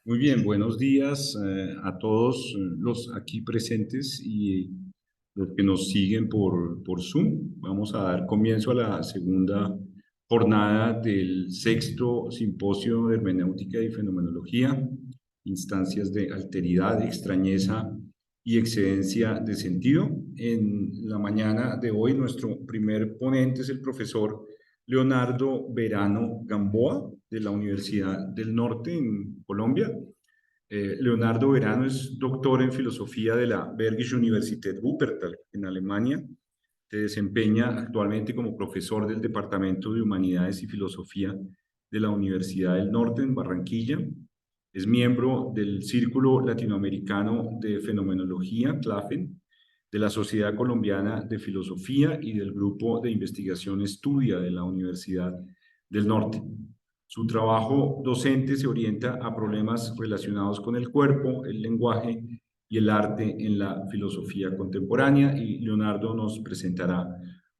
Muy bien, buenos días a todos los aquí presentes y los que nos siguen por Zoom. Vamos a dar comienzo a la segunda jornada del sexto simposio de hermenéutica y fenomenología, instancias de alteridad, extrañeza y excedencia de sentido. En la mañana de hoy, nuestro primer ponente es el profesor Leonardo Verano Gamboa, de la Universidad del Norte en Colombia. Leonardo Verano es doctor en filosofía de la Bergische Universität Wuppertal en Alemania. Se desempeña actualmente como profesor del Departamento de Humanidades y Filosofía de la Universidad del Norte en Barranquilla. Es miembro del Círculo Latinoamericano de Fenomenología, CLAFEN, de la Sociedad Colombiana de Filosofía y del Grupo de Investigación Estudia de la Universidad del Norte. Su trabajo docente se orienta a problemas relacionados con el cuerpo, el lenguaje y el arte en la filosofía contemporánea, y Leonardo nos presentará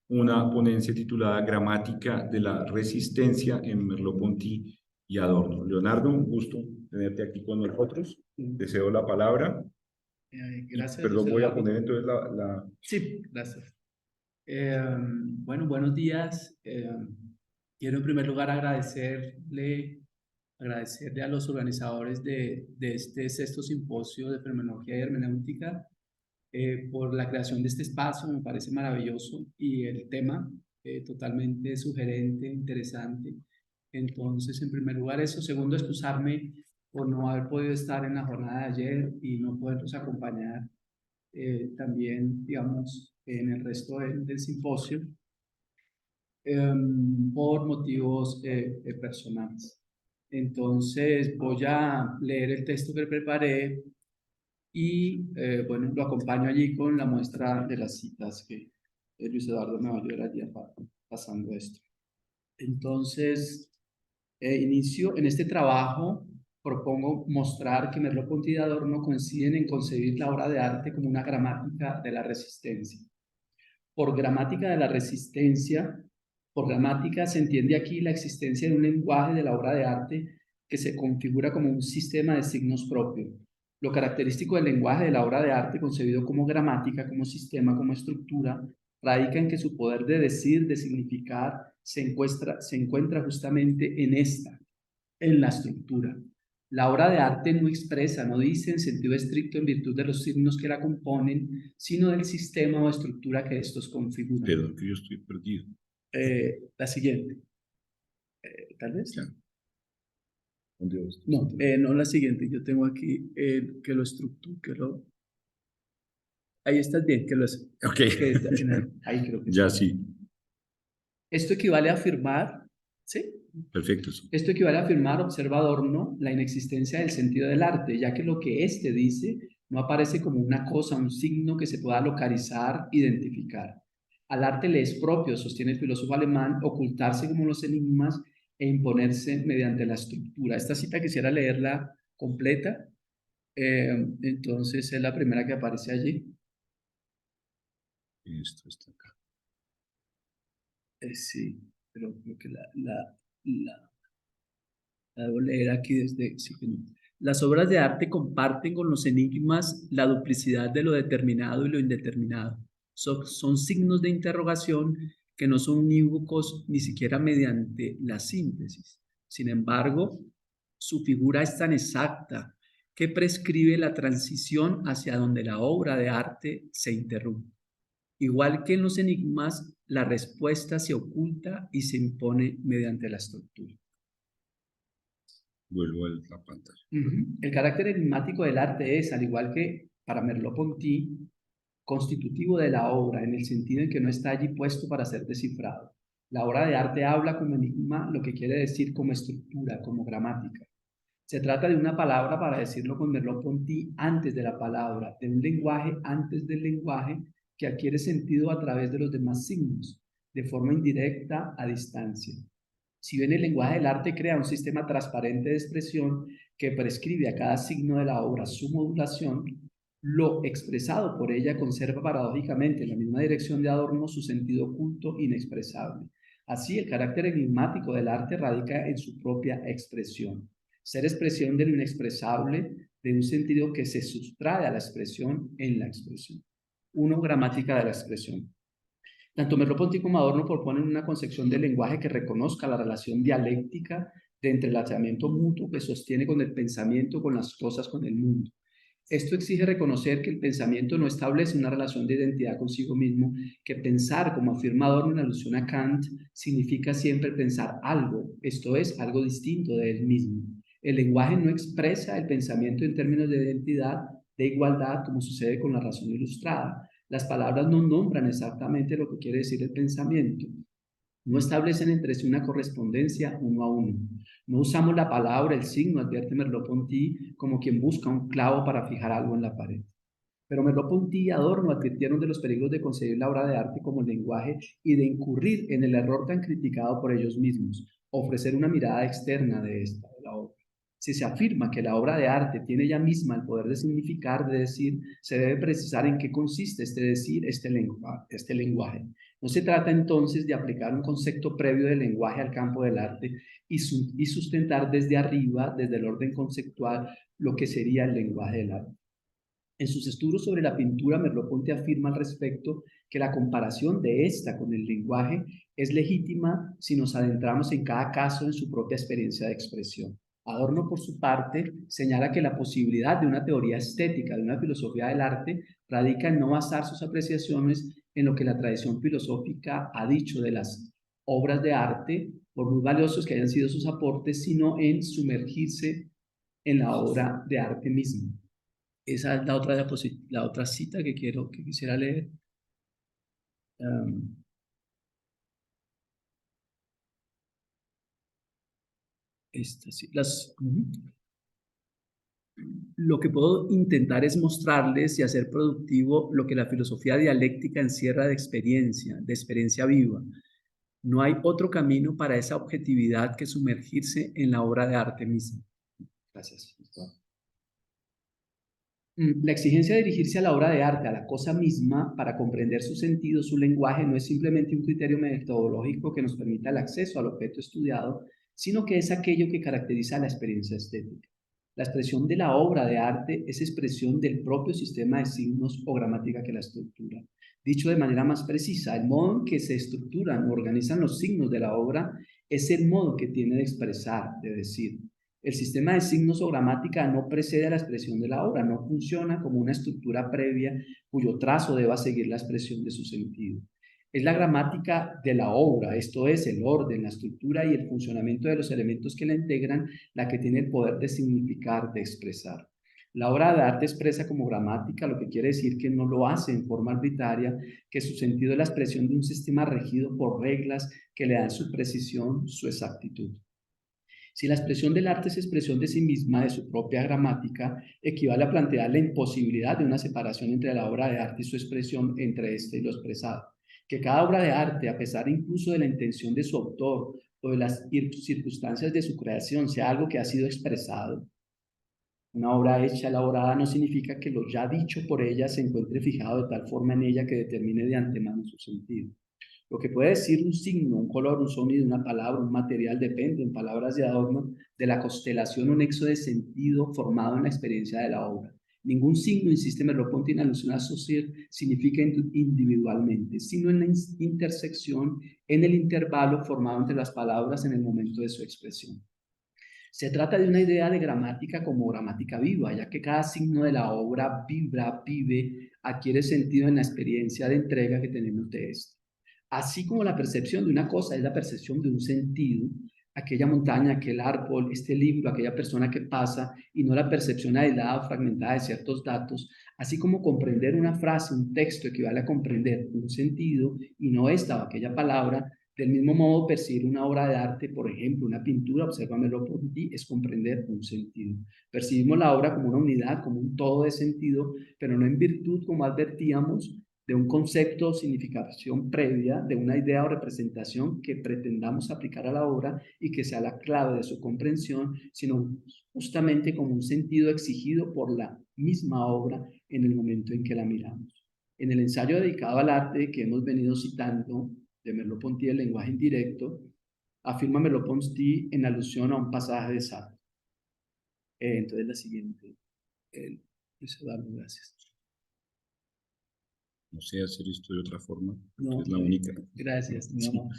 una ponencia titulada Gramática de la Resistencia en Merleau-Ponty y Adorno. Leonardo, un gusto tenerte aquí con nosotros. Te cedo la palabra. Y, Gracias, perdón, José voy a Eduardo. poner entonces Sí, gracias. Bueno, buenos días. Quiero en primer lugar agradecerle a los organizadores de este sexto simposio de fenomenología y hermenéutica por la creación de este espacio. Me parece maravilloso y el tema totalmente sugerente, interesante. Entonces, en primer lugar eso. Segundo, excusarme por no haber podido estar en la jornada de ayer y no poderlos acompañar también, digamos, en el resto del simposio por motivos personales. Entonces, voy a leer el texto que preparé y, bueno, lo acompaño allí con la muestra de las citas que Luis Eduardo me va a ayudar allí pasando esto. Entonces, inicio en este trabajo. Propongo mostrar que Merleau-Ponty y Adorno coinciden en concebir la obra de arte como una gramática de la resistencia. Por gramática de la resistencia, por gramática se entiende aquí la existencia de un lenguaje de la obra de arte que se configura como un sistema de signos propio. Lo característico del lenguaje de la obra de arte, concebido como gramática, como sistema, como estructura, radica en que su poder de decir, de significar, se encuentra justamente en la estructura. La obra de arte no expresa, no dice en sentido estricto en virtud de los signos que la componen, sino del sistema o estructura que estos configuran. perdón, que yo estoy perdido. La siguiente, tal vez. Ya, ¿dónde vas? No, no la siguiente. Yo tengo aquí que lo estructura, ahí estás bien, que lo es. Ok, Ahí creo que ya está. sí, Esto equivale a afirmar, ¿sí? perfecto. Esto equivale a afirmar, observa Adorno, la inexistencia del sentido del arte, ya que lo que éste dice no aparece como una cosa, un signo que se pueda localizar, identificar. Al arte le es propio, sostiene el filósofo alemán, ocultarse como los enigmas e imponerse mediante la estructura. Esta cita quisiera leerla completa, entonces es la primera que aparece allí. Esto está acá. Sí, pero creo que la debo leer aquí desde... Sí, las obras de arte comparten con los enigmas la duplicidad de lo determinado y lo indeterminado. Son signos de interrogación que no son unívocos ni siquiera mediante la síntesis. Sin embargo, su figura es tan exacta que prescribe la transición hacia donde la obra de arte se interrumpe. Igual que en los enigmas, la respuesta se oculta y se impone mediante la estructura. Vuelvo a la pantalla. El carácter enigmático del arte es, al igual que para Merleau-Ponty, constitutivo de la obra, en el sentido en que no está allí puesto para ser descifrado. La obra de arte habla como enigma, lo que quiere decir como estructura, como gramática. Se trata de una palabra, para decirlo con Merleau-Ponty, antes de la palabra, de un lenguaje antes del lenguaje que adquiere sentido a través de los demás signos, de forma indirecta, a distancia. Si bien el lenguaje del arte crea un sistema transparente de expresión que prescribe a cada signo de la obra su modulación, lo expresado por ella conserva paradójicamente en la misma dirección de Adorno su sentido oculto inexpresable. Así, el carácter enigmático del arte radica en su propia expresión. ser expresión de lo inexpresable, de un sentido que se sustrae a la expresión en la expresión. 1. Gramática de la expresión. Tanto Merleau-Ponty como Adorno proponen una concepción del lenguaje que reconozca la relación dialéctica de entrelazamiento mutuo que sostiene con el pensamiento, con las cosas, con el mundo. Esto exige reconocer que el pensamiento no establece una relación de identidad consigo mismo, que pensar, como afirma Adorno en alusión a Kant, significa siempre pensar algo, esto es, algo distinto de él mismo. El lenguaje no expresa el pensamiento en términos de identidad, de igualdad, como sucede con la razón ilustrada. Las palabras no nombran exactamente lo que quiere decir el pensamiento. No establecen entre sí una correspondencia uno a uno. No usamos la palabra, el signo, advierte Merleau-Ponty, como quien busca un clavo para fijar algo en la pared. Pero Merleau-Ponty y Adorno advirtieron de los peligros de concebir la obra de arte como lenguaje y de incurrir en el error tan criticado por ellos mismos, ofrecer una mirada externa de la obra. Si se afirma que la obra de arte tiene ella misma el poder de significar, de decir, se debe precisar en qué consiste este decir, este lenguaje. No se trata entonces de aplicar un concepto previo del lenguaje al campo del arte y sustentar desde arriba, desde el orden conceptual, lo que sería el lenguaje del arte. En sus estudios sobre la pintura, Merleau-Ponty afirma al respecto que la comparación de esta con el lenguaje es legítima si nos adentramos en cada caso en su propia experiencia de expresión. Adorno, por su parte, señala que la posibilidad de una teoría estética, de una filosofía del arte, radica en no basar sus apreciaciones en lo que la tradición filosófica ha dicho de las obras de arte, por muy valiosos que hayan sido sus aportes, sino en sumergirse en la obra de arte misma. Esa es la otra cita que quisiera leer. Esta sí. Lo que puedo intentar es mostrarles y hacer productivo lo que la filosofía dialéctica encierra de experiencia viva. No hay otro camino para esa objetividad que sumergirse en la obra de arte misma. Gracias. La exigencia de dirigirse a la obra de arte, a la cosa misma, para comprender su sentido, su lenguaje, no es simplemente un criterio metodológico que nos permita el acceso al objeto estudiado, sino que es aquello que caracteriza la experiencia estética. La expresión de la obra de arte es expresión del propio sistema de signos o gramática que la estructura. Dicho de manera más precisa, el modo en que se estructuran o organizan los signos de la obra es el modo que tiene de expresar, de decir. El sistema de signos o gramática no precede a la expresión de la obra, no funciona como una estructura previa cuyo trazo deba seguir la expresión de su sentido. Es la gramática de la obra, esto es, el orden, la estructura y el funcionamiento de los elementos que la integran, la que tiene el poder de significar, de expresar. La obra de arte expresa como gramática, lo que quiere decir que no lo hace en forma arbitraria, que su sentido es la expresión de un sistema regido por reglas que le dan su precisión, su exactitud. Si la expresión del arte es expresión de sí misma, de su propia gramática, equivale a plantear la imposibilidad de una separación entre la obra de arte y su expresión entre este y lo expresado. Que cada obra de arte, a pesar incluso de la intención de su autor o de las circunstancias de su creación, sea algo que ha sido expresado. Una obra hecha, elaborada, no significa que lo ya dicho por ella se encuentre fijado de tal forma en ella que determine de antemano su sentido. Lo que puede decir un signo, un color, un sonido, una palabra, un material, depende, en palabras de Adorno, de la constelación o nexo de sentido formado en la experiencia de la obra. Ningún signo, insiste Merleau-Ponty en alusión a associar, significa individualmente, sino en la intersección, en el intervalo formado entre las palabras en el momento de su expresión. Se trata de una idea de gramática como gramática viva, ya que cada signo de la obra vibra, vive, adquiere sentido en la experiencia de entrega que tenemos de esto. Así como la percepción de una cosa es la percepción de un sentido, aquella montaña, aquel árbol, este libro, aquella persona que pasa, y no la percepción aislada o fragmentada de ciertos datos, así como comprender una frase, un texto equivale a comprender un sentido y no esta o aquella palabra, del mismo modo percibir una obra de arte, por ejemplo, una pintura, observa Merleau-Ponty, es comprender un sentido. Percibimos la obra como una unidad, como un todo de sentido, pero no en virtud, como advertíamos, de un concepto o significación previa, de una idea o representación que pretendamos aplicar a la obra y que sea la clave de su comprensión, sino justamente como un sentido exigido por la misma obra en el momento en que la miramos. En el ensayo dedicado al arte que hemos venido citando, de Merleau-Ponty, el lenguaje indirecto, afirma Merleau-Ponty en alusión a un pasaje de Sartre. Entonces la siguiente. Luis Eduardo, gracias. No sé hacer esto de otra forma, No, es la única. gracias, mi Sí. mamá.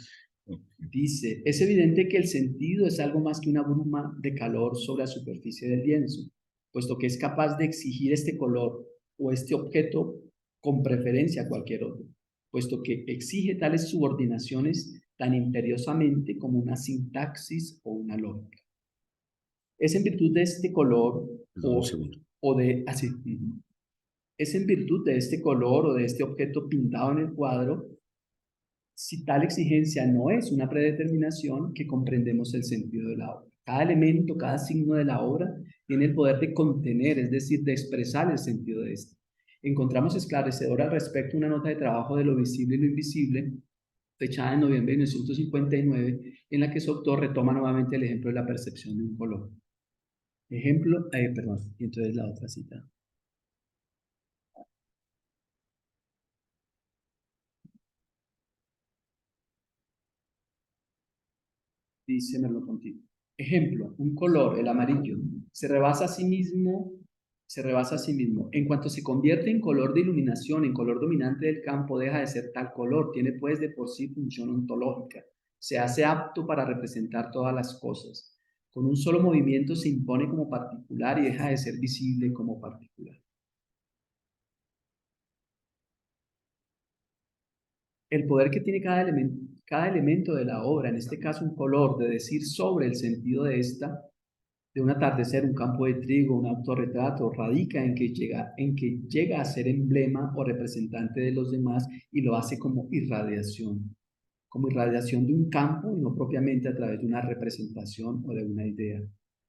Dice, es evidente que el sentido es algo más que una bruma de calor sobre la superficie del lienzo, puesto que es capaz de exigir este color o este objeto con preferencia a cualquier otro, puesto que exige tales subordinaciones tan imperiosamente como una sintaxis o una lógica. Es en virtud de este color Perdón, un segundo. es en virtud de este color o de este objeto pintado en el cuadro, si tal exigencia no es una predeterminación, que comprendemos el sentido de la obra. Cada elemento, cada signo de la obra tiene el poder de contener, es decir, de expresar el sentido de este. Encontramos esclarecedora al respecto una nota de trabajo de lo visible y lo invisible, fechada en noviembre de 1959, en la que su autor retoma nuevamente el ejemplo de la percepción de un color. Ejemplo, y entonces la otra cita. Dice Merleau-Ponty. Ejemplo, un color, el amarillo, se rebasa a sí mismo, En cuanto se convierte en color de iluminación, en color dominante del campo, deja de ser tal color, tiene pues de por sí función ontológica, se hace apto para representar todas las cosas. Con un solo movimiento se impone como particular y deja de ser visible como particular. El poder que tiene cada elemento de la obra, en este caso un color, de decir sobre el sentido de esta, de un atardecer, un campo de trigo, un autorretrato, radica en que llega a ser emblema o representante de los demás y lo hace como irradiación de un campo y no propiamente a través de una representación o de una idea.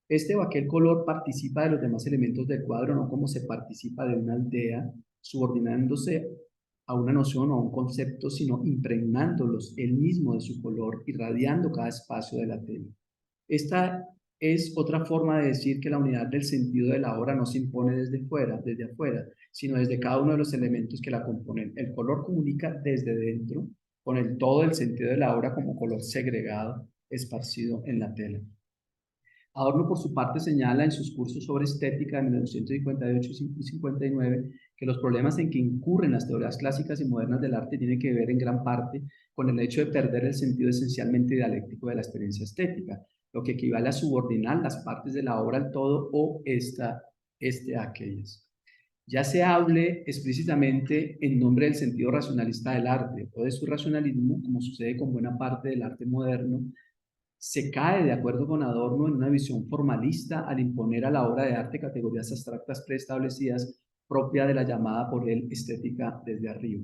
Este o aquel color participa de los demás elementos del cuadro, no como se participa de una idea, subordinándose a una noción o a un concepto, sino impregnándolos él mismo de su color, irradiando cada espacio de la tela. Esta es otra forma de decir que la unidad del sentido de la obra no se impone desde afuera, sino desde cada uno de los elementos que la componen. El color comunica desde dentro con el todo el sentido de la obra como color segregado, esparcido en la tela. Adorno, por su parte, señala en sus cursos sobre estética de 1958 y 59 que los problemas en que incurren las teorías clásicas y modernas del arte tienen que ver en gran parte con el hecho de perder el sentido esencialmente dialéctico de la experiencia estética, lo que equivale a subordinar las partes de la obra al todo o a aquellas. Ya se hable explícitamente en nombre del sentido racionalista del arte o de su racionalismo, como sucede con buena parte del arte moderno, se cae, de acuerdo con Adorno, en una visión formalista al imponer a la obra de arte categorías abstractas preestablecidas propia de la llamada por él estética desde arriba.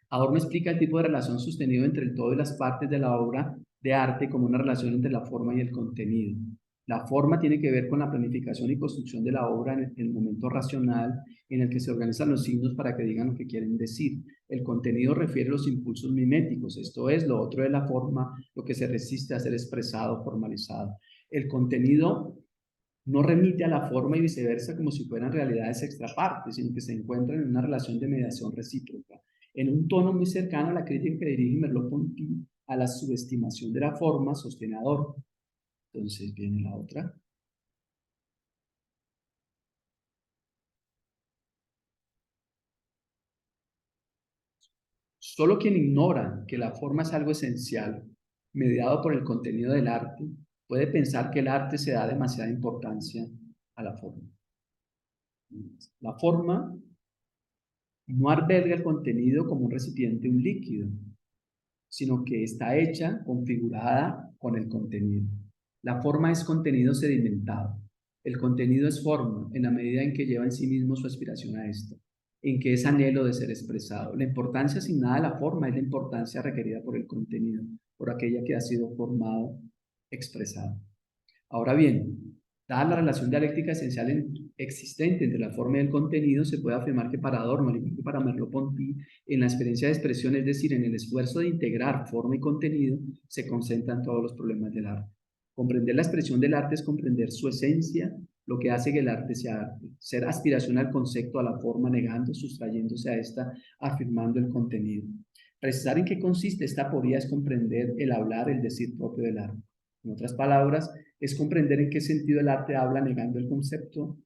Adorno explica el tipo de relación sostenido entre el todo y las partes de la obra de arte como una relación entre la forma y el contenido. La forma tiene que ver con la planificación y construcción de la obra en el momento racional en el que se organizan los signos para que digan lo que quieren decir. El contenido refiere a los impulsos miméticos, esto es, lo otro de la forma, lo que se resiste a ser expresado, formalizado. El contenido no remite a la forma y viceversa como si fueran realidades extrapartes, sino que se encuentran en una relación de mediación recíproca, en un tono muy cercano a la crítica que dirige Merleau-Ponty a la subestimación de la forma, sostiene Adorno. Entonces viene la otra. Solo quien ignora que la forma es algo esencial, mediado por el contenido del arte, puede pensar que el arte se da demasiada importancia a la forma. La forma no alberga el contenido como un recipiente, un líquido, sino que está hecha, configurada con el contenido. La forma es contenido sedimentado. El contenido es forma en la medida en que lleva en sí mismo su aspiración a esto, en que es anhelo de ser expresado. La importancia asignada a la forma es la importancia requerida por el contenido, por aquella que ha sido formado, expresado. Ahora bien, dada la relación dialéctica esencial existente entre la forma y el contenido, se puede afirmar que para Adorno, al igual que para Merleau-Ponty, en la experiencia de expresión, es decir, en el esfuerzo de integrar forma y contenido, se concentran todos los problemas del arte. Comprender la expresión del arte es comprender su esencia, lo que hace que el arte sea arte. Ser aspiración al concepto, a la forma, negando, sustrayéndose a esta, afirmando el contenido. Precisar en qué consiste esta aporía es comprender el hablar, el decir propio del arte. En otras palabras, es comprender en qué sentido el arte habla negando el concepto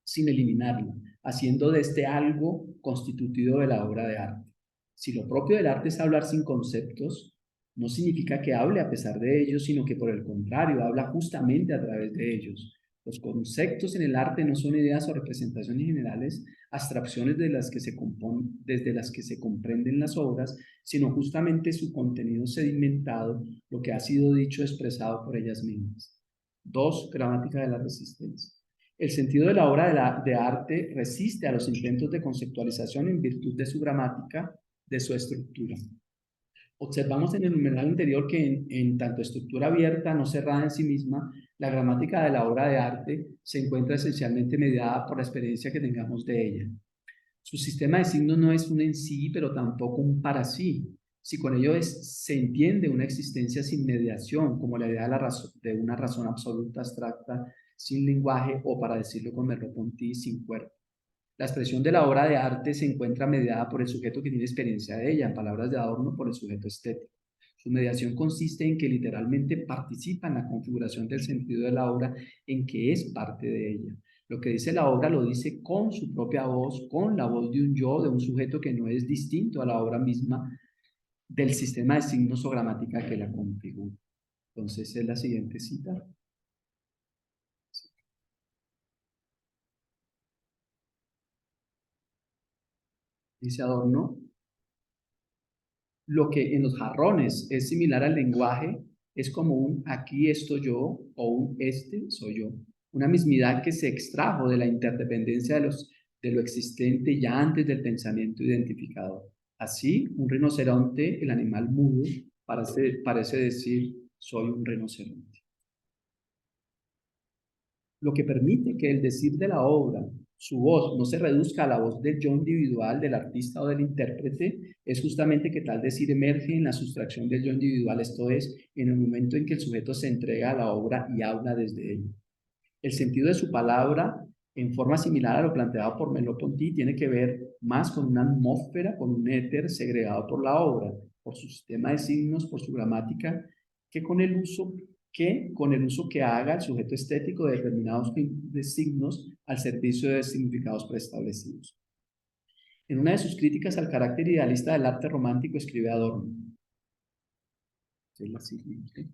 sin eliminarlo, haciendo de este algo constitutivo de la obra de arte. Si lo propio del arte es hablar sin conceptos, no significa que hable a pesar de ellos, sino que por el contrario, habla justamente a través de ellos. Los conceptos en el arte no son ideas o representaciones generales, abstracciones desde las que se comprenden las obras, sino justamente su contenido sedimentado, lo que ha sido dicho expresado por ellas mismas. 2. Gramática de la resistencia. El sentido de la obra de arte resiste a los intentos de conceptualización en virtud de su gramática, de su estructura. Observamos en el numeral anterior que en tanto estructura abierta, no cerrada en sí misma, la gramática de la obra de arte se encuentra esencialmente mediada por la experiencia que tengamos de ella. Su sistema de signos no es un en sí, pero tampoco un para sí. Si con ello se entiende una existencia sin mediación, como la idea de una razón absoluta abstracta, sin lenguaje, o para decirlo con Merleau-Ponty, sin cuerpo. La expresión de la obra de arte se encuentra mediada por el sujeto que tiene experiencia de ella, en palabras de Adorno, por el sujeto estético. Su mediación consiste en que literalmente participa en la configuración del sentido de la obra, en que es parte de ella. Lo que dice la obra lo dice con su propia voz, con la voz de un yo, de un sujeto que no es distinto a la obra misma, del sistema de signos o gramática que la configura. Entonces es la siguiente cita. Dice Adorno: lo que en los jarrones es similar al lenguaje es como un aquí estoy yo o un este soy yo. Una mismidad que se extrajo de la interdependencia de lo existente ya antes del pensamiento identificador. Así, un rinoceronte, el animal mudo, parece decir soy un rinoceronte. Lo que permite que el decir de la obra, su voz, no se reduzca a la voz del yo individual, del artista o del intérprete, es justamente que tal decir emerge en la sustracción del yo individual, esto es, en el momento en que el sujeto se entrega a la obra y habla desde ella. El sentido de su palabra, en forma similar a lo planteado por Merleau-Ponty, tiene que ver más con una atmósfera, con un éter segregado por la obra, por su sistema de signos, por su gramática, que con el uso que haga el sujeto estético de determinados signos al servicio de significados preestablecidos. En una de sus críticas al carácter idealista del arte romántico escribe Adorno. Es la siguiente.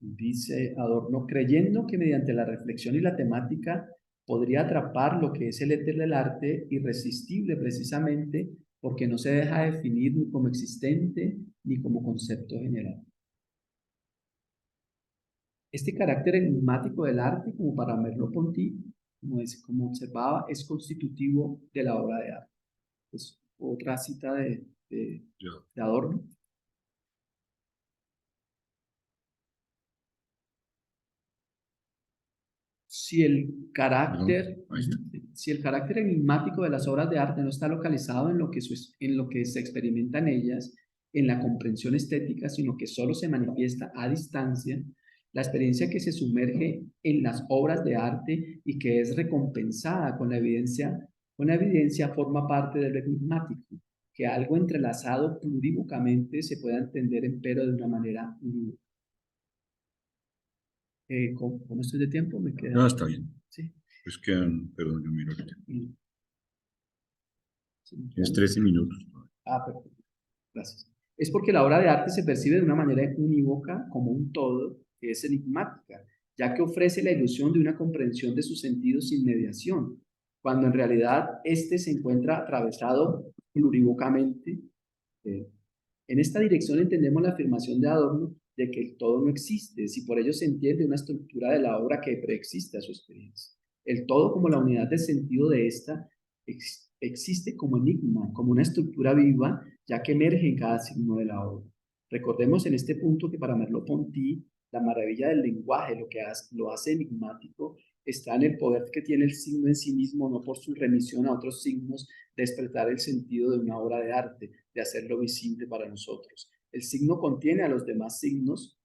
Dice Adorno: creyendo que mediante la reflexión y la temática podría atrapar lo que es el éter del arte, irresistible precisamente porque no se deja definir ni como existente ni como concepto general. Este carácter enigmático del arte, como para Merleau-Ponty, como observaba, es constitutivo de la obra de arte. Es otra cita de Adorno. Si el carácter enigmático de las obras de arte no está localizado en lo que se experimenta en ellas, en la comprensión estética, sino que solo se manifiesta a distancia, la experiencia que se sumerge en las obras de arte y que es recompensada con la evidencia forma parte del enigmático, que algo entrelazado plurívocamente se pueda entender empero de una manera unívoca. ¿Cómo estoy de tiempo? Me queda... No, está bien. Sí. Pues quedan, perdón, yo miro ahorita. Sí, tienes 13 minutos. Perfecto. Gracias. Es porque la obra de arte se percibe de una manera unívoca como un todo que es enigmática, ya que ofrece la ilusión de una comprensión de sus sentidos sin mediación, cuando en realidad éste se encuentra atravesado plurívocamente. En esta dirección entendemos la afirmación de Adorno de que el todo no existe, si por ello se entiende una estructura de la obra que preexiste a su experiencia. El todo, como la unidad del sentido de esta, existe como enigma, como una estructura viva, ya que emerge en cada signo de la obra. Recordemos en este punto que para Merleau-Ponty, la maravilla del lenguaje, lo hace enigmático, está en el poder que tiene el signo en sí mismo, no por su remisión a otros signos, de despertar el sentido de una obra de arte, de hacerlo visible para nosotros. El signo contiene a los demás signos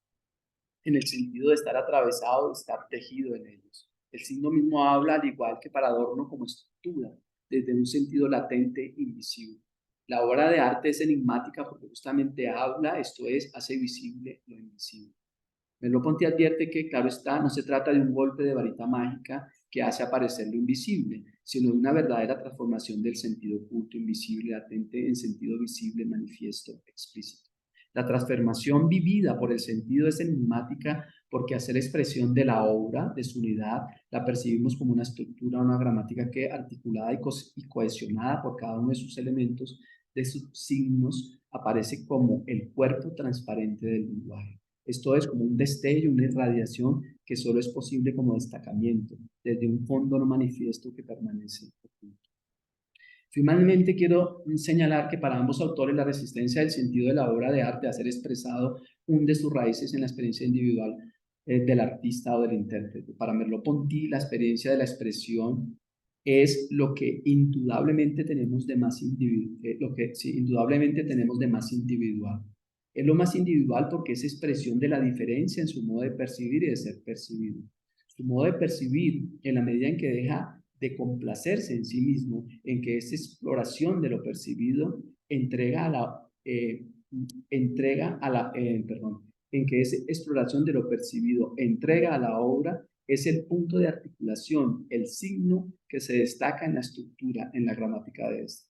en el sentido de estar atravesado, de estar tejido en ellos. El signo mismo habla, al igual que para Adorno, como estructura, desde un sentido latente invisible. La obra de arte es enigmática porque justamente habla, esto es, hace visible lo invisible. Merleau-Ponty advierte que, claro está, no se trata de un golpe de varita mágica que hace aparecer lo invisible, sino de una verdadera transformación del sentido oculto, invisible, latente, en sentido visible, manifiesto, explícito. La transformación vivida por el sentido es enigmática porque hacer expresión de la obra, de su unidad, la percibimos como una estructura, una gramática que, articulada y cohesionada por cada uno de sus elementos, de sus signos, aparece como el cuerpo transparente del lenguaje. Esto es como un destello, una irradiación que solo es posible como destacamiento, desde un fondo no manifiesto que permanece oculto. Finalmente, quiero señalar que para ambos autores la resistencia del sentido de la obra de arte a ser expresado hunde sus raíces en la experiencia individual del artista o del intérprete. Para Merleau-Ponty, la experiencia de la expresión es lo que indudablemente tenemos de más indudablemente tenemos de más individual. Es lo más individual porque es expresión de la diferencia en su modo de percibir y de ser percibido. Su modo de percibir, en la medida en que deja de complacerse en sí mismo, en que esa exploración de lo percibido entrega en que esa exploración de lo percibido entrega a la obra es el punto de articulación, el signo que se destaca en la estructura, en la gramática de esta.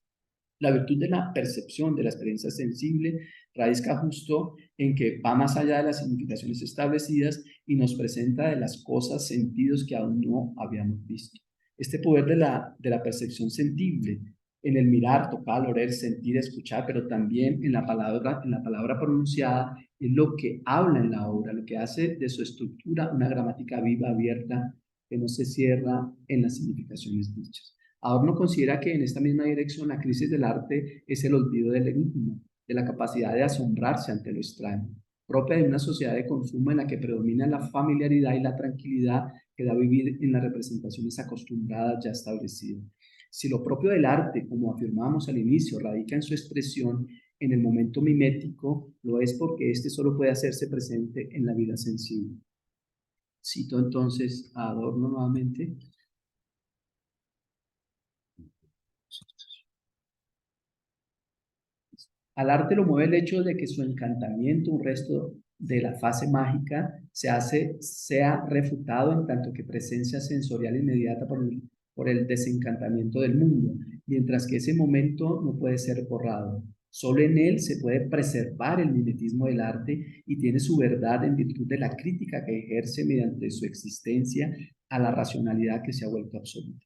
La virtud de la percepción, de la experiencia sensible, radica justo en que va más allá de las significaciones establecidas y nos presenta de las cosas, sentidos que aún no habíamos visto. Este poder de la percepción sensible, en el mirar, tocar, oler, sentir, escuchar, pero también en la palabra pronunciada, es lo que habla en la obra, lo que hace de su estructura una gramática viva, abierta, que no se cierra en las significaciones dichas. Adorno considera que en esta misma dirección la crisis del arte es el olvido del enigma, de la capacidad de asombrarse ante lo extraño, propia de una sociedad de consumo en la que predomina la familiaridad y la tranquilidad que da vivir en las representaciones acostumbradas ya establecidas. Si lo propio del arte, como afirmábamos al inicio, radica en su expresión, en el momento mimético, lo es porque éste solo puede hacerse presente en la vida sensible. Cito entonces a Adorno nuevamente. Al arte lo mueve el hecho de que su encantamiento, un resto de la fase mágica, sea refutado en tanto que presencia sensorial inmediata por el desencantamiento del mundo, mientras que ese momento no puede ser borrado. Solo en él se puede preservar el mimetismo del arte y tiene su verdad en virtud de la crítica que ejerce mediante su existencia a la racionalidad que se ha vuelto absoluta.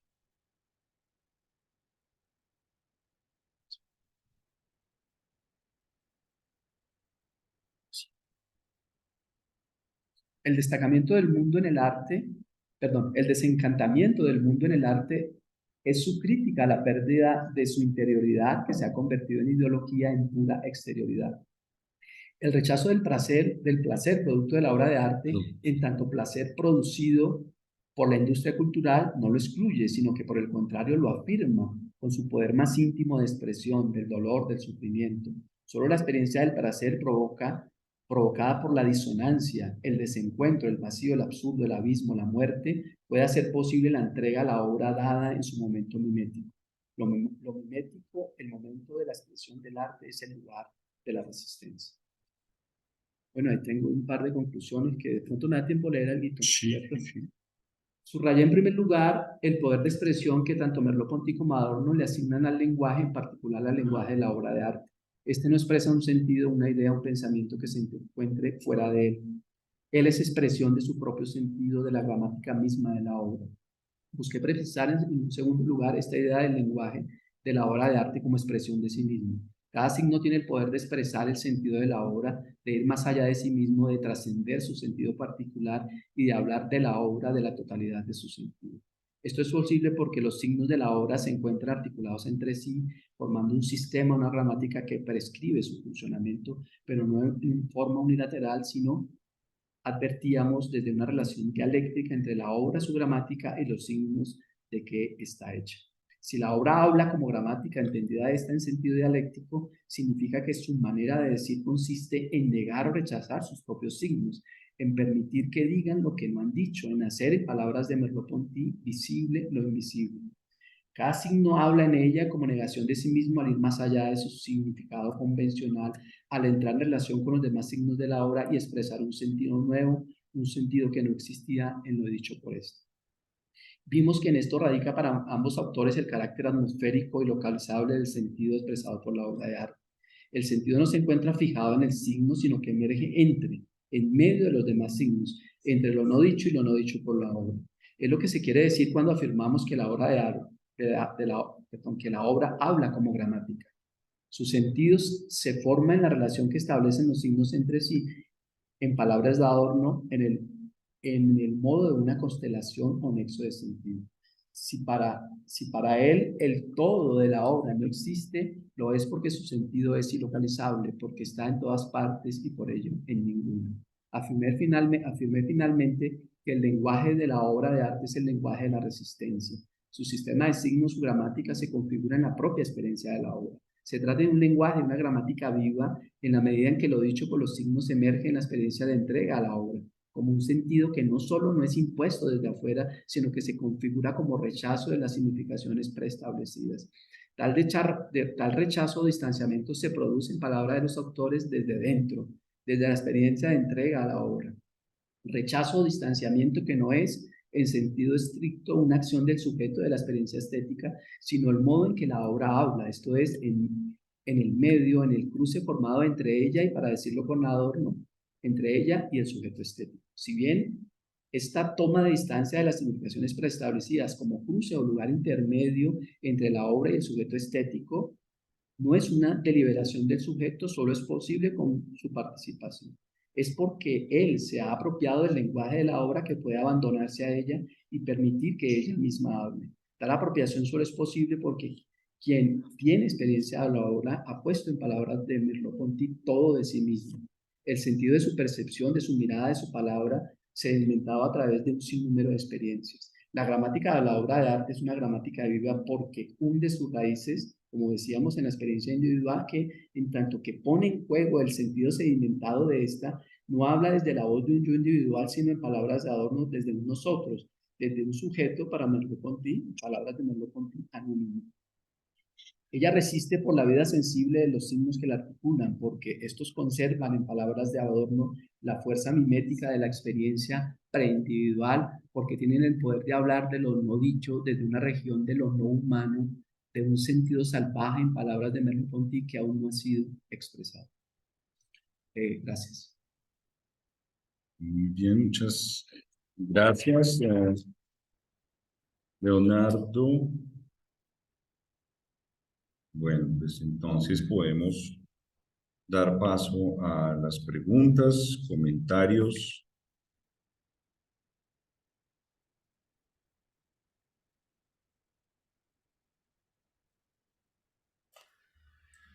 El destacamiento del mundo en el arte, perdón, el desencantamiento del mundo en el arte es su crítica a la pérdida de su interioridad que se ha convertido en ideología en pura exterioridad. El rechazo del placer producto de la obra de arte, en tanto placer producido por la industria cultural, no lo excluye, sino que por el contrario lo afirma con su poder más íntimo de expresión del dolor, del sufrimiento. Solo la experiencia del placer provocada por la disonancia, el desencuentro, el vacío, el absurdo, el abismo, la muerte, puede hacer posible la entrega a la obra dada en su momento mimético. Lo mimético, el momento de la expresión del arte, es el lugar de la resistencia. Bueno, ahí tengo un par de conclusiones que de pronto me da tiempo leer algo, ¿cierto? Sí. Subrayé en primer lugar el poder de expresión que tanto Merleau-Ponty como Adorno le asignan al lenguaje, en particular al lenguaje de la obra de arte. Este no expresa un sentido, una idea, un pensamiento que se encuentre fuera de él. Él es expresión de su propio sentido, de la gramática misma de la obra. Busqué precisar en un segundo lugar esta idea del lenguaje de la obra de arte como expresión de sí mismo. Cada signo tiene el poder de expresar el sentido de la obra, de ir más allá de sí mismo, de trascender su sentido particular y de hablar de la obra de la totalidad de su sentido. Esto es posible porque los signos de la obra se encuentran articulados entre sí, formando un sistema, una gramática que prescribe su funcionamiento, pero no en forma unilateral, sino advertíamos desde una relación dialéctica entre la obra, su gramática y los signos de que está hecha. Si la obra habla como gramática, entendida esta en sentido dialéctico, significa que su manera de decir consiste en negar o rechazar sus propios signos, en permitir que digan lo que no han dicho, en hacer, en palabras de Merleau-Ponty, visible lo invisible. Cada signo habla en ella como negación de sí mismo al ir más allá de su significado convencional, al entrar en relación con los demás signos de la obra y expresar un sentido nuevo, un sentido que no existía en lo dicho por esto. Vimos que en esto radica para ambos autores el carácter atmosférico y localizable del sentido expresado por la obra de arte. El sentido no se encuentra fijado en el signo, sino que emerge en medio de los demás signos, entre lo no dicho y lo no dicho por la obra. Es lo que se quiere decir cuando afirmamos que la obra que la obra habla como gramática. Sus sentidos se forman en la relación que establecen los signos entre sí, en palabras de Adorno, en el modo de una constelación o nexo de sentido. Si para él el todo de la obra no existe, lo es porque su sentido es ilocalizable, porque está en todas partes y por ello en ninguna. Afirmé finalmente que el lenguaje de la obra de arte es el lenguaje de la resistencia. Su sistema de signos, su gramática se configura en la propia experiencia de la obra. Se trata de un lenguaje, una gramática viva, en la medida en que lo dicho por los signos emerge en la experiencia de entrega a la obra, como un sentido que no solo no es impuesto desde afuera, sino que se configura como rechazo de las significaciones preestablecidas. Tal rechazo o distanciamiento se produce en palabras de los autores desde dentro, desde la experiencia de entrega a la obra. Rechazo o distanciamiento que no es, en sentido estricto, una acción del sujeto de la experiencia estética, sino el modo en que la obra habla, esto es, en el medio, en el cruce formado entre ella y, para decirlo con Adorno, entre ella y el sujeto estético. Si bien esta toma de distancia de las significaciones preestablecidas como cruce o lugar intermedio entre la obra y el sujeto estético no es una deliberación del sujeto, solo es posible con su participación. Es porque él se ha apropiado del lenguaje de la obra que puede abandonarse a ella y permitir que ella misma hable. Tal apropiación solo es posible porque quien tiene experiencia de la obra ha puesto en palabras de Merleau-Ponty todo de sí mismo. El sentido de su percepción, de su mirada, de su palabra, se alimentaba a través de un sinnúmero de experiencias. La gramática de la obra de arte es una gramática viva porque hunde sus raíces, como decíamos, en la experiencia individual, que en tanto que pone en juego el sentido sedimentado de esta, no habla desde la voz de un yo individual, sino en palabras de Adorno desde un nosotros, desde un sujeto para Merleau-Ponty, palabras de Merleau-Ponty, anónimo. Ella resiste por la vida sensible de los signos que la articulan, porque estos conservan, en palabras de Adorno, la fuerza mimética de la experiencia preindividual, porque tienen el poder de hablar de lo no dicho desde una región de lo no humano, de un sentido salvaje, en palabras de Merleau-Ponty, que aún no ha sido expresado. Gracias. Muy bien, muchas gracias, Leonardo. Bueno, pues entonces podemos dar paso a las preguntas, comentarios.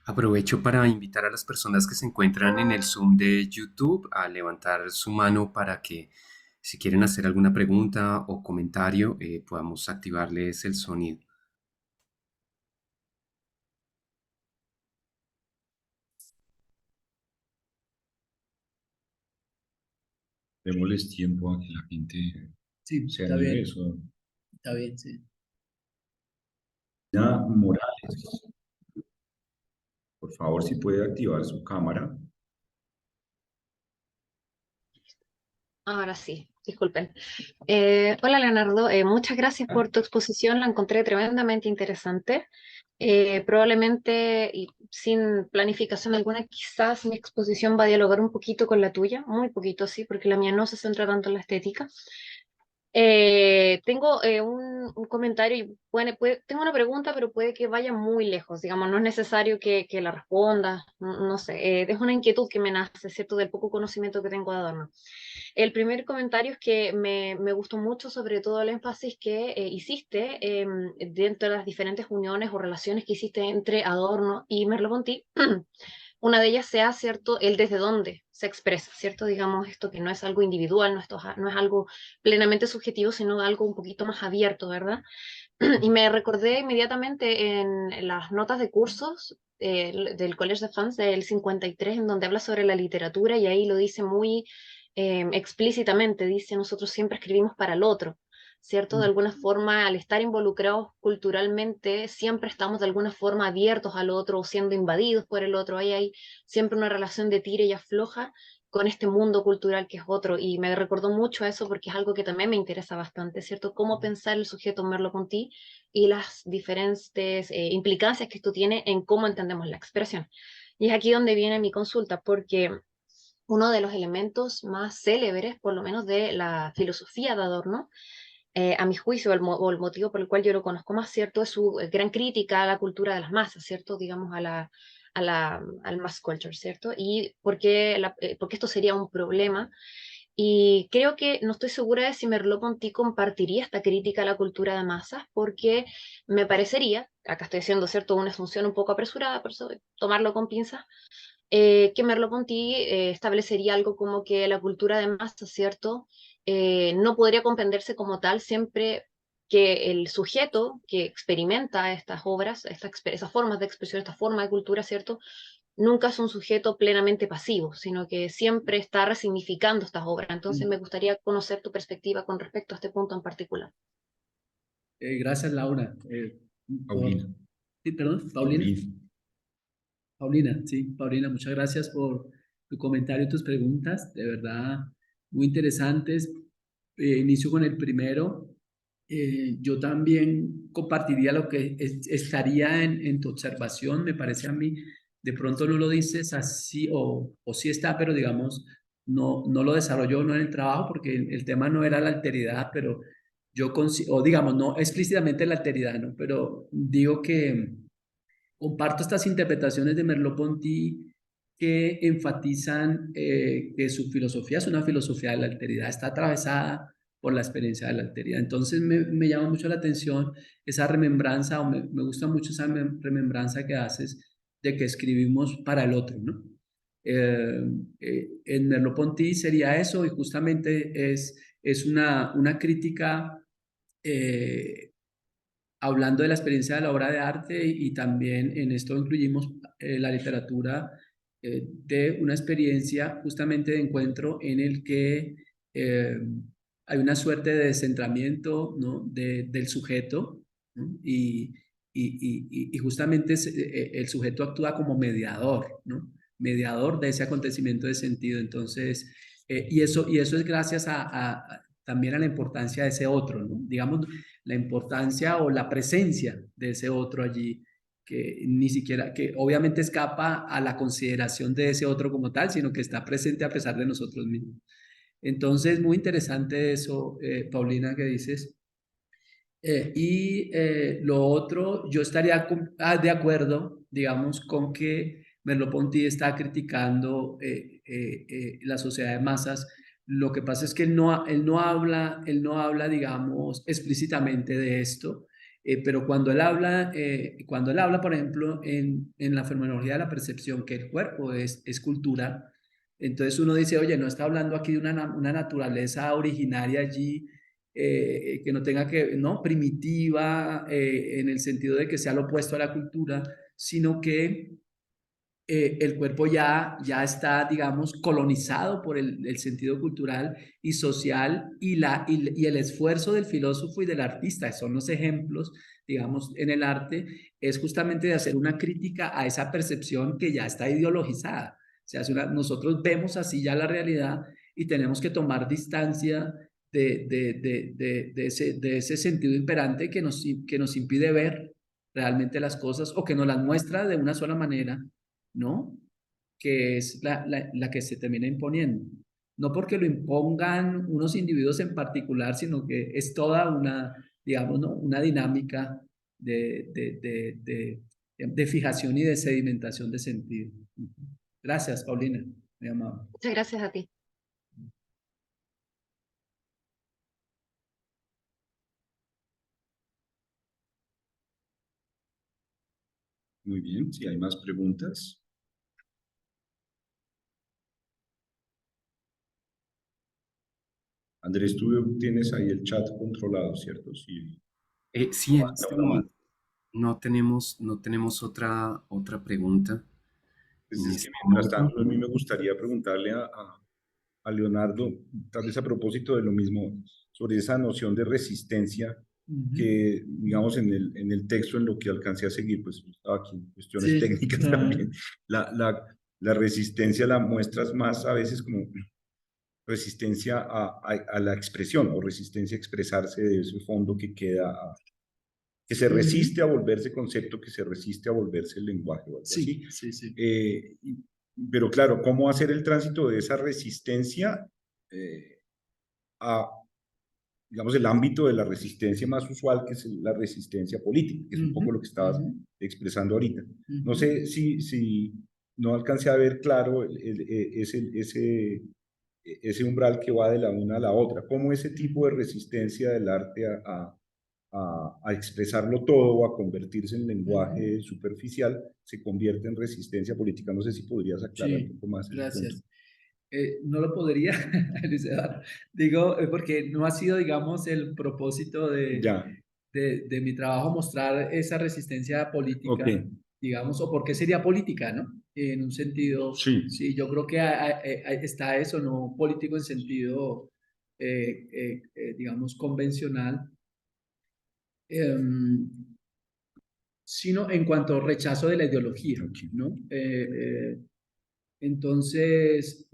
Aprovecho para invitar a las personas que se encuentran en el Zoom de YouTube a levantar su mano para que si quieren hacer alguna pregunta o comentario podamos activarles el sonido. Démosles tiempo a que la gente Sí, se está anime bien, eso. está bien, sí. Morales, por favor, si puede activar su cámara. Ahora sí, disculpen. Hola Leonardo, muchas gracias por tu exposición, la encontré tremendamente interesante. Probablemente y sin planificación alguna, quizás mi exposición va a dialogar un poquito con la tuya, muy poquito sí, porque la mía no se centra tanto en la estética. Tengo un comentario y tengo una pregunta, pero puede que vaya muy lejos, digamos, no es necesario que la responda, no sé, es una inquietud que me nace, ¿cierto?, del poco conocimiento que tengo de Adorno. El primer comentario es que me gustó mucho, sobre todo el énfasis que hiciste dentro de las diferentes uniones o relaciones que hiciste entre Adorno y Merleau-Ponty. Una de ellas sea, ¿cierto?, el desde dónde se expresa, ¿cierto? Digamos, esto que no es algo individual, no es algo plenamente subjetivo, sino algo un poquito más abierto, ¿verdad? Y me recordé inmediatamente en las notas de cursos del Collège de France del 53, en donde habla sobre la literatura y ahí lo dice muy explícitamente, dice, nosotros siempre escribimos para el otro. ¿cierto? De alguna forma, al estar involucrados culturalmente, siempre estamos de alguna forma abiertos al otro o siendo invadidos por el otro. Ahí hay siempre una relación de tira y afloja con este mundo cultural que es otro. Y me recordó mucho a eso porque es algo que también me interesa bastante, ¿cierto? Cómo pensar el sujeto Merleau-Ponty y las diferentes implicancias que esto tiene en cómo entendemos la expresión. Y es aquí donde viene mi consulta, porque uno de los elementos más célebres, por lo menos de la filosofía de Adorno, a mi juicio, o el motivo por el cual yo lo conozco más, ¿cierto? Es su gran crítica a la cultura de las masas, ¿cierto? Digamos, al mass culture, ¿cierto? Y porque esto sería un problema. Y creo que no estoy segura de si Merleau-Ponty compartiría esta crítica a la cultura de masas, porque me parecería, acá estoy haciendo, ¿cierto?, una asunción un poco apresurada, por eso tomarlo con pinzas, que Merleau-Ponty establecería algo como que la cultura de masa, ¿cierto? No podría comprenderse como tal siempre que el sujeto que experimenta estas obras, esas formas de expresión, esta forma de cultura, ¿cierto? Nunca es un sujeto plenamente pasivo, sino que siempre está resignificando estas obras. Entonces me gustaría conocer tu perspectiva con respecto a este punto en particular. Gracias, Laura. Paulina. Sí, perdón, Paulina. Paulina. Paulina, sí, Paulina, muchas gracias por tu comentario y tus preguntas, de verdad muy interesantes. Inicio con el primero. Yo también compartiría lo que estaría en tu observación, me parece a mí. De pronto no lo dices así, o sí está, pero digamos, no lo desarrolló no en el trabajo, porque el tema no era la alteridad, pero o digamos, no explícitamente la alteridad, ¿no? Pero digo que comparto estas interpretaciones de Merleau-Ponty que enfatizan que su filosofía es una filosofía de la alteridad, está atravesada por la experiencia de la alteridad. Entonces me llama mucho la atención esa remembranza, o me gusta mucho esa remembranza que haces de que escribimos para el otro, ¿no? En Merleau-Ponty sería eso, y justamente es una crítica eh, hablando de la experiencia de la obra de arte, y también en esto incluimos la literatura, de una experiencia justamente de encuentro en el que eh, hay una suerte de descentramiento, ¿no?, del sujeto, ¿no? Y justamente el sujeto actúa como mediador, ¿no? Mediador de ese acontecimiento de sentido. Entonces, y eso es gracias también a la importancia de ese otro, ¿no? Digamos, la importancia o la presencia de ese otro allí, que ni siquiera, que obviamente escapa a la consideración de ese otro como tal, sino que está presente a pesar de nosotros mismos. Entonces, muy interesante eso, Paulina, que dices. Lo otro, yo estaría de acuerdo, digamos, con que Merleau-Ponty está criticando la sociedad de masas. Lo que pasa es que él no habla, digamos, explícitamente de esto, pero cuando él habla, por ejemplo, en la fenomenología de la percepción, que el cuerpo es cultura, entonces uno dice, oye, no está hablando aquí de una naturaleza originaria allí, que no tenga que, ¿no?, primitiva, en el sentido de que sea lo opuesto a la cultura, sino que el cuerpo ya está, digamos, colonizado por el sentido cultural y social, y el esfuerzo del filósofo y del artista, son los ejemplos, digamos, en el arte, es justamente de hacer una crítica a esa percepción que ya está ideologizada. O sea, nosotros vemos así ya la realidad, y tenemos que tomar distancia de ese sentido imperante que nos impide ver realmente las cosas, o que nos las muestra de una sola manera, ¿no? Que es la que se termina imponiendo. No porque lo impongan unos individuos en particular, sino que es toda una, digamos, ¿no?, una dinámica de fijación y de sedimentación de sentido. Gracias, Paulina. Muy amable. Muchas gracias a ti. Muy bien, si hay más preguntas. Andrés, tú tienes ahí el chat controlado, ¿cierto? Sí. Sí, en Levanta este una mano. momento no tenemos otra pregunta Pues en es que este mientras momento. tanto, a mí me gustaría preguntarle a a Leonardo, tal vez a propósito de lo mismo, sobre esa noción de resistencia que, digamos, en el texto en lo que alcancé a seguir, pues estaba aquí, cuestiones Sí, técnicas también, la resistencia la muestras más a veces como resistencia a la expresión o resistencia a expresarse de ese fondo que queda, que se resiste a volverse concepto, que se resiste a volverse el lenguaje o algo así. sí, sí, sí. Pero claro, ¿cómo hacer el tránsito de esa resistencia a, digamos, el ámbito de la resistencia más usual, que es la resistencia política, que es un poco lo que estabas expresando ahorita? No sé si no alcancé a ver claro ese umbral que va de la una a la otra. ¿Cómo ese tipo de resistencia del arte a expresarlo todo o a convertirse en lenguaje superficial se convierte en resistencia política? No sé si podrías aclarar un Sí, poco más ese punto. gracias. No lo podría, Luis Eduardo. Digo, porque no ha sido, digamos, el propósito Ya, de mi trabajo mostrar esa resistencia ok, política, digamos, o por qué sería política, ¿no? En un sentido, sí. sí, yo creo que está eso, no político en sentido, digamos, convencional, em, sino en cuanto al rechazo de la ideología, Ok. ¿no? Entonces,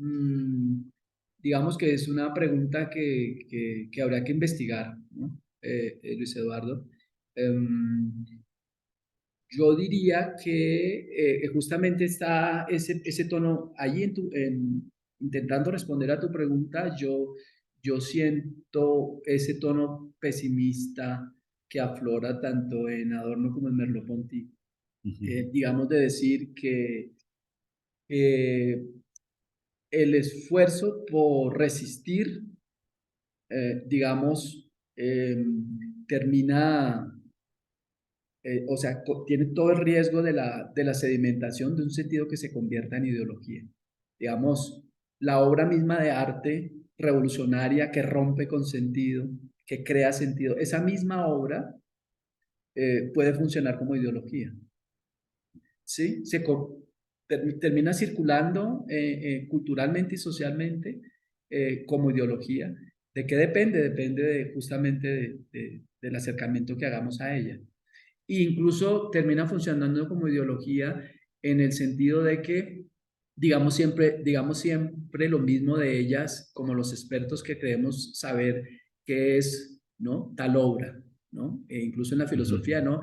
digamos que es una pregunta que habría que investigar, ¿no? Luis Eduardo. Em, yo diría que justamente está ese tono allí intentando responder a tu pregunta, yo siento ese tono pesimista que aflora tanto en Adorno como en Merleau-Ponty, digamos de decir que eh, el esfuerzo por resistir, digamos, termina, o sea, tiene todo el riesgo de la sedimentación de un sentido que se convierta en ideología. Digamos, la obra misma de arte revolucionaria que rompe con sentido, que crea sentido, esa misma obra puede funcionar como ideología. ¿Sí? Termina circulando culturalmente y socialmente como ideología. ¿De qué depende? Depende justamente del acercamiento que hagamos a ella. E incluso termina funcionando como ideología en el sentido de que digamos siempre lo mismo de ellas, como los expertos que creemos saber qué es, ¿no? Tal obra, ¿no? E incluso en la filosofía, ¿no?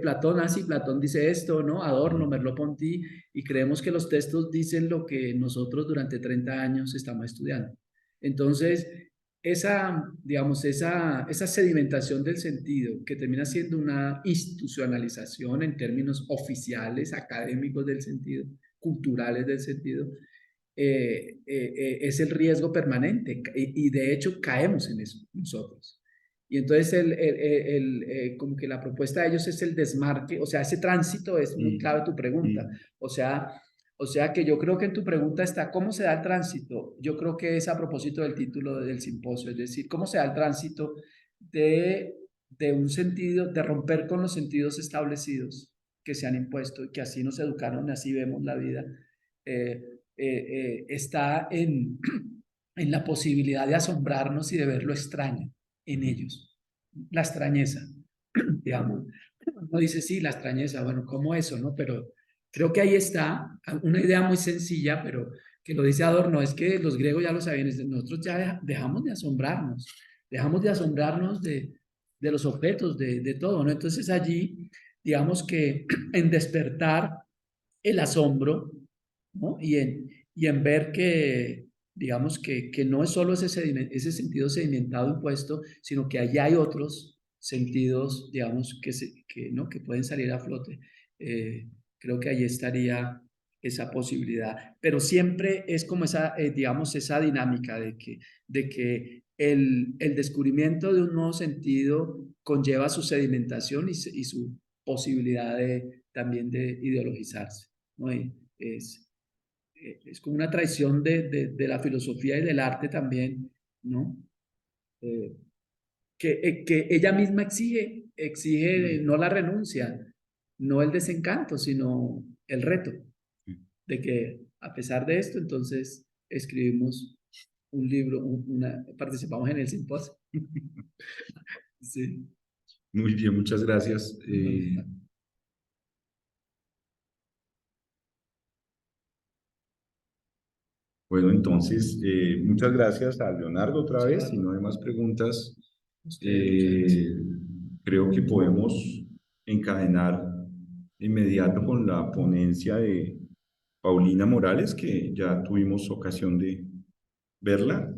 Platón, así Platón dice esto, ¿no? Adorno, Merleau-Ponty, y creemos que los textos dicen lo que nosotros durante 30 años estamos estudiando. Entonces, digamos, esa sedimentación del sentido, que termina siendo una institucionalización en términos oficiales, académicos del sentido, culturales del sentido, es el riesgo permanente y de hecho caemos en eso nosotros. Y entonces como que la propuesta de ellos es el desmarque, o sea, ese tránsito es muy clave tu pregunta. O sea que yo creo que en tu pregunta está cómo se da el tránsito. Yo creo que es a propósito del título del simposio, es decir, cómo se da el tránsito de un sentido, de romper con los sentidos establecidos que se han impuesto y que así nos educaron, así vemos la vida. Eh, está en la posibilidad de asombrarnos y de ver lo extraño en ellos, la extrañeza, digamos. Uno dice, sí, la extrañeza, bueno, ¿cómo eso, no? Pero creo que ahí está una idea muy sencilla, pero que lo dice Adorno, es que los griegos ya lo sabían, nosotros ya dejamos de asombrarnos de los objetos, de todo, ¿no? Entonces allí, digamos que en despertar el asombro, ¿no? Y en ver que, digamos, que no es solo ese sentido sedimentado impuesto, sino que allá hay otros sentidos, digamos, ¿no? que pueden salir a flote. Creo que ahí estaría esa posibilidad. Pero siempre es como esa, digamos, esa dinámica de que el descubrimiento de un nuevo sentido conlleva su sedimentación y su posibilidad también de ideologizarse, ¿no? Es como una traición de la filosofía y del arte también, ¿no? Eh, que ella misma exige no la renuncia, no el desencanto, sino el reto de que a pesar de esto, entonces escribimos un libro, participamos en el simposio. Sí. Muy bien, muchas gracias. Bueno, entonces, muchas gracias a Leonardo otra vez. Si no hay más preguntas, creo que podemos encadenar de inmediato con la ponencia de Paulina Morales, que ya tuvimos ocasión de verla.